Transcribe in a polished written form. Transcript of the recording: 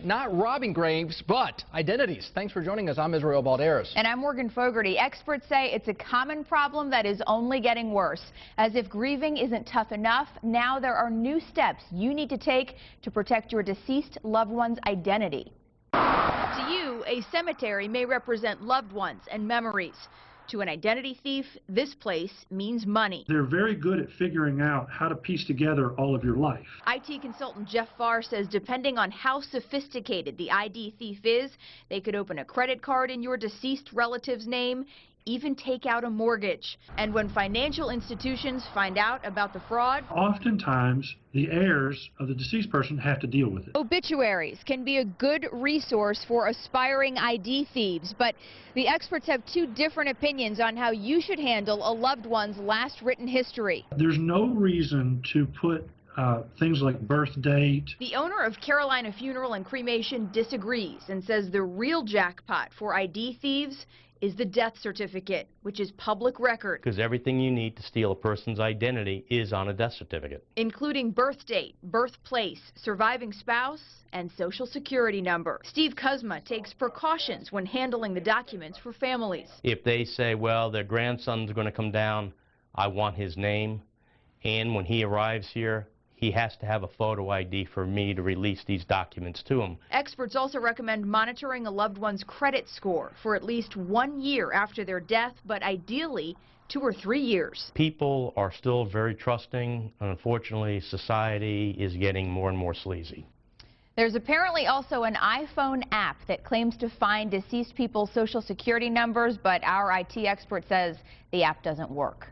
not robbing graves, but identities. Thanks for joining us. I'm Israel Balderas. And I'm Morgan Fogarty. Experts say it's a common problem that is only getting worse. As if grieving isn't tough enough, now there are new steps you need to take to protect your deceased loved one's identity. To you, a cemetery may represent loved ones and memories. To an identity thief, this place means money. They're very good at figuring out how to piece together all of your life. IT consultant Jeff Farr says depending on how sophisticated the ID thief is, they could open a credit card in your deceased relative's name, even take out a mortgage. And when financial institutions find out about the fraud, oftentimes the heirs of the deceased person have to deal with it. Obituaries can be a good resource for aspiring ID thieves, but the experts have two different opinions on how you should handle a loved one's last written history. There's no reason to put things like birth date. The owner of Carolina Funeral and Cremation disagrees and says the real jackpot for ID thieves is the death certificate, which is public record. Because everything you need to steal a person's identity is on a death certificate. Including birth date, birthplace, surviving spouse, and social security number. Steve Kuzma takes precautions when handling the documents for families. If they say, well, their grandson's going to come down, I want his name, and when he arrives here, he has to have a photo ID for me to release these documents to him. Experts also recommend monitoring a loved one's credit score for at least 1 year after their death, but ideally 2 or 3 years. People are still very trusting, and unfortunately society is getting more and more sleazy. There's apparently also an iPhone app that claims to find deceased people's social security numbers, but our IT expert says the app doesn't work.